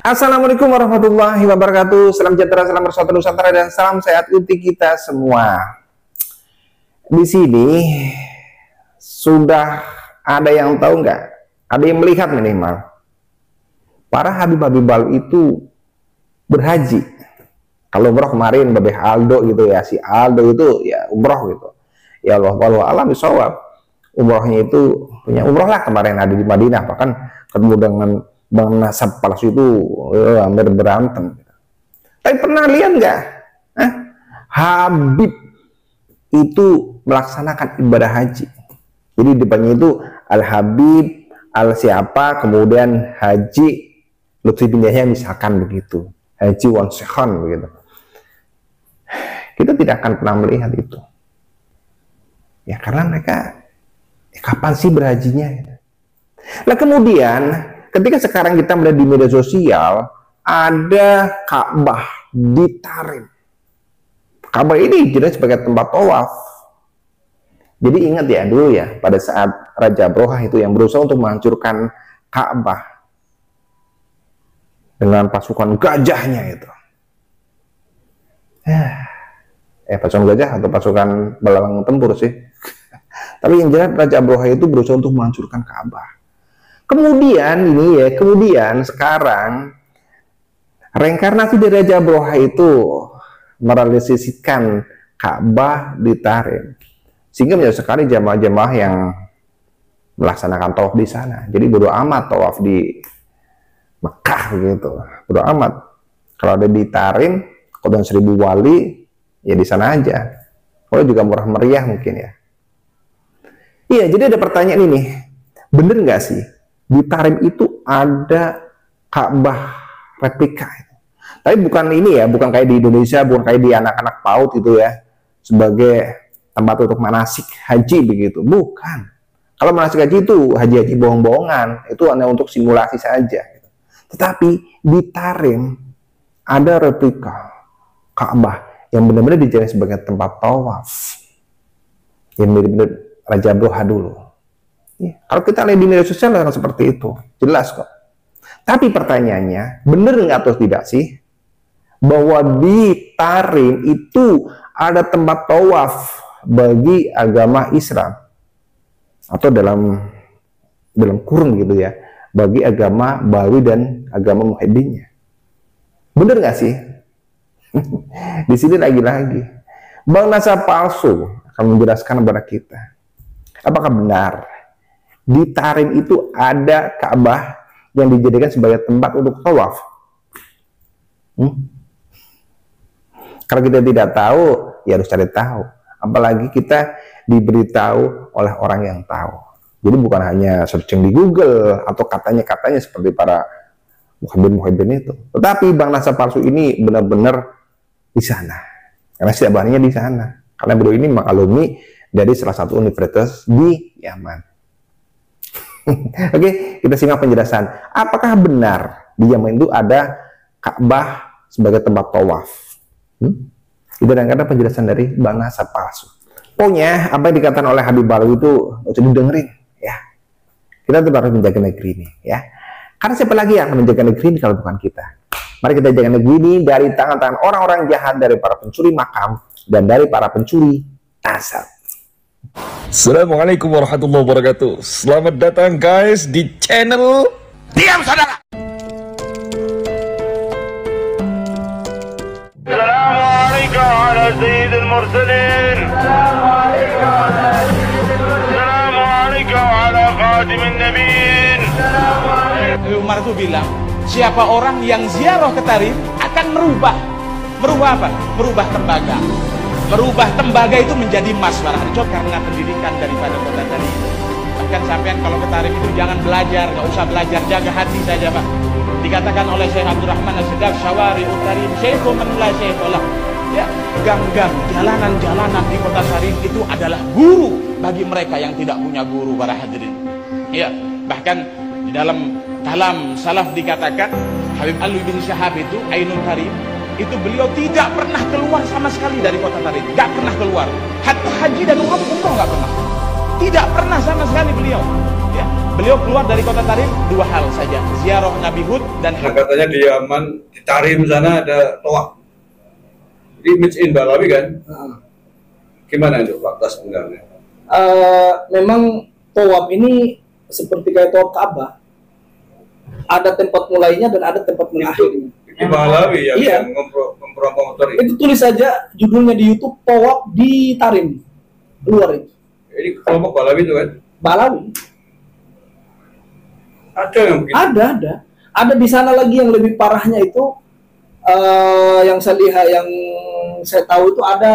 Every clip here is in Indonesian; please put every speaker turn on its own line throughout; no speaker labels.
Assalamualaikum warahmatullahi wabarakatuh. Salam sejahtera, salam bersatu Nusantara, dan salam sehat untuk kita semua. Di sini sudah ada yang tahu nggak? Ada yang melihat minimal. Para Habib-Habib baru itu berhaji. Kalau umroh kemarin Babeh Aldo gitu ya, si Aldo itu ya umroh gitu. Ya Allah, walau alam bisawab. Umrohnya itu punya umroh lah kemarin, ada di Madinah, bahkan ketemu dengan Bang Nasab palsu itu hampir berantem. Tapi pernah lihat nggak? Habib itu melaksanakan ibadah haji. Jadi depannya itu Al-Habib, Al-siapa, kemudian Haji Lutfi bin Yahya misalkan begitu. Haji Wansehan begitu. Kita tidak akan pernah melihat itu. Ya karena mereka, kapan sih berhajinya? Nah kemudian ketika sekarang kita melihat di media sosial ada Ka'bah di Tarim. Ka'bah ini jelas sebagai tempat tawaf. Jadi ingat ya dulu ya, pada saat Raja Abrohah itu yang berusaha untuk menghancurkan Ka'bah dengan pasukan gajahnya itu. Pasukan gajah atau pasukan belalang tempur sih. Tapi yang jelas Raja Abrohah itu berusaha untuk menghancurkan Ka'bah. Kemudian ini ya, kemudian sekarang reinkarnasi dari Raja Abrohah itu merealisasikan Ka'bah di Tarim, sehingga banyak sekali jamaah-jamaah yang melaksanakan tawaf di sana. Jadi bodo amat tawaf di Mekah gitu, bodo amat. Kalau ada di Tarim, Kota Seribu Wali, ya di sana aja. Kalau juga murah meriah mungkin ya. Iya, jadi ada pertanyaan ini, bener nggak sih di Tarim itu ada Ka'bah replika? Tapi bukan ini ya, bukan kayak di Indonesia, bukan kayak di anak-anak PAUD itu ya, sebagai tempat untuk manasik haji begitu. Bukan. Kalau manasik haji itu haji-haji bohong-bohongan, itu hanya untuk simulasi saja. Tetapi di Tarim ada replika Ka'bah yang benar-benar dijadikan sebagai tempat tawaf, yang benar-benar Raja Abrohah dulu. Ya, kalau kita lihat di media sosial memang seperti itu, jelas kok. Tapi pertanyaannya, benar nggak atau tidak sih bahwa di Tarim itu ada tempat tawaf bagi agama Islam, atau dalam kurung gitu ya, bagi agama Bawi dan agama Muhyiddinnya? Benar nggak sih? Di sini lagi-lagi Bang Nasab palsu akan menjelaskan kepada kita, apakah benar di Tarim itu ada Ka'bah yang dijadikan sebagai tempat untuk tawaf? Kalau kita tidak tahu, ya harus cari tahu. Apalagi kita diberitahu oleh orang yang tahu. Jadi bukan hanya searching di Google atau katanya-katanya seperti para muhabbin itu. Tetapi Bang Nasab palsu ini benar-benar di sana. Karena setiap harinya di sana. Karena beliau ini mengalumi dari salah satu universitas di Yaman. Oke, kita simak penjelasan. Apakah benar di Yaman itu ada Ka'bah sebagai tempat tawaf? Itu kadang-kadang penjelasan dari Bang Nasab palsu. Pokoknya apa yang dikatakan oleh Habib baru itu harus didengerin ya. Kita tetap harus menjaga negeri ini ya. Karena siapa lagi yang akan menjaga negeri ini kalau bukan kita? Mari kita jaga negeri ini dari tangan-tangan orang-orang jahat, dari para pencuri makam dan dari para pencuri nasab.
Assalamualaikum warahmatullahi wabarakatuh. Selamat datang guys di channel Diam Saudara.
Assalamualaikum ala sayyidil mursalin. Assalamualaikum ala khatimin nabiyyin.
Umar itu bilang, siapa orang yang ziarah ke Tarim akan merubah apa? Merubah tembaga. Merubah tembaga itu menjadi emas para hadirin karena pendidikan daripada kota Tarim. Bahkan sampean kalau ke Tarim itu jangan belajar, nggak usah belajar, jaga hati saja Pak. Dikatakan oleh Syekh Abdurrahman As-Siddiq, syawari utarim syekhu man la syekhulah. Ya, gang-gang, jalanan-jalanan di kota Tarim itu adalah guru bagi mereka yang tidak punya guru para hadirin. Ya, bahkan di dalam kalam salaf dikatakan Habib Alwi bin Syahab itu Ainul Tarim itu beliau tidak pernah keluar sama sekali dari kota Tarim, nggak pernah keluar. Hatta haji dan umroh nggak pernah, tidak pernah sama sekali beliau. Ya, Beliau keluar dari kota Tarim 2 hal saja, ziarah Nabi Hud dan
Nah, katanya di Yaman, di Tarim sana ada toa. Di Mijin Balawi kan? Gimana itu fakta sebenarnya?
Memang tawaf ini seperti kayak tawaf Ka'bah. Ada tempat mulainya dan ada tempat mengakhirnya.
Di Balawi yang,
Iya.
yang mempromotori.
Itu tulis saja judulnya di YouTube, tawaf di Tarim. Luar itu.
Ini kelompok Balawi itu kan?
Balawi.
Ada yang begitu.
Ada. Ada di sana lagi yang lebih parahnya itu, yang saya lihat, yang saya tahu itu ada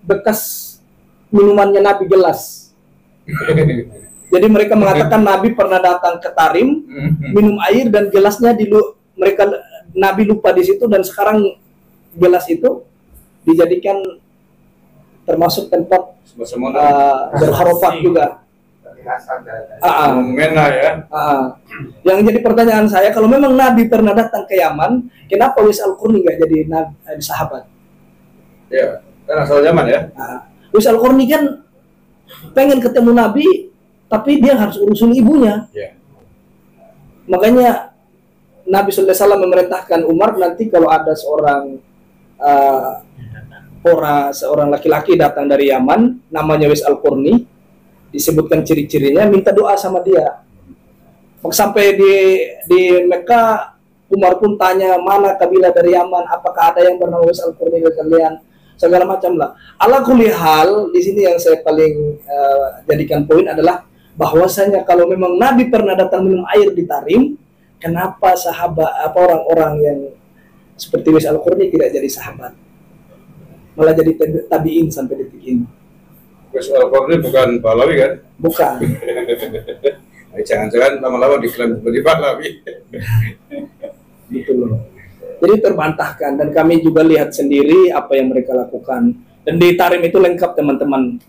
bekas minumannya Nabi gelas. Jadi mereka mengatakan Nabi pernah datang ke Tarim, minum air dan gelasnya Nabi lupa di situ, dan sekarang gelas itu dijadikan termasuk tempat berharofat juga.
Mena ya.
Yang jadi pertanyaan saya, kalau memang Nabi pernah datang ke Yaman, kenapa Wais Al-Qarni nggak jadi sahabat?
Ya, kan asal Yaman ya.
Wais Al-Qarni kan pengen ketemu Nabi, tapi dia harus urusin ibunya.
Ya.
Makanya Nabi sallallahu alaihi wasallam memerintahkan Umar, nanti kalau ada seorang laki-laki datang dari Yaman, namanya Wais Al-Qarni, disebutkan ciri-cirinya, minta doa sama dia. Sampai di Mekah, Umar pun tanya, mana kabilah dari Yaman, apakah ada yang bernama Wais Al-Qarni dari kalian, segala macam lah. Ala kulli hal, di sini yang saya paling jadikan poin adalah bahwasanya kalau memang Nabi pernah datang minum air di Tarim, kenapa orang-orang yang seperti Wais Al-Qarni tidak jadi sahabat, malah jadi tabiin sampai detik ini?
Wais Al-Qarni bukan Balawi kan?
Bukan.
Jangan-jangan lama-lama diklaim sebagai Balawi.
Gitu loh. Jadi terbantahkan, dan kami juga lihat sendiri apa yang mereka lakukan. Dan di Tarim itu lengkap teman-teman.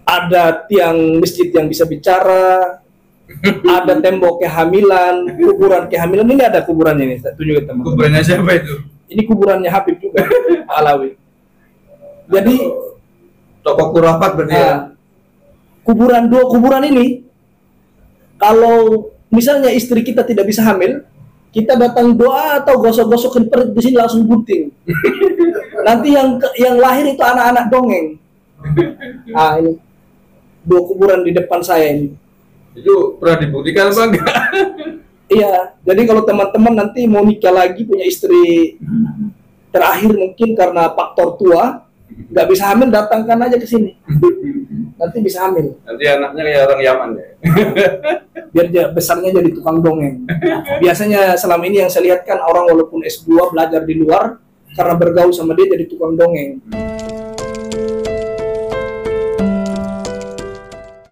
Ada tiang masjid yang bisa bicara, ada tembok kehamilan, kuburan kehamilan. Ini ada kuburannya nih, saya tunjukin teman-teman.
Kuburannya siapa itu?
Ini kuburannya Habib juga, Alawi. Jadi
Toko Kurapat berarti ya?
Dua kuburan ini, kalau misalnya istri kita tidak bisa hamil, kita datang doa atau gosok-gosokin perut di sini langsung bunting. Nanti yang lahir itu anak-anak dongeng. Ini 2 kuburan di depan saya ini.
Itu pernah dibuktikan apa enggak?
Iya, jadi kalau teman-teman nanti mau nikah lagi, punya istri terakhir mungkin karena faktor tua, nggak bisa hamil, datangkan aja ke sini. Nanti bisa hamil.
Nanti anaknya kayak orang Yaman ya.
Biar dia besarnya jadi tukang dongeng. Biasanya selama ini yang saya lihat kan orang walaupun S2 belajar di luar, karena bergaul sama dia jadi tukang dongeng.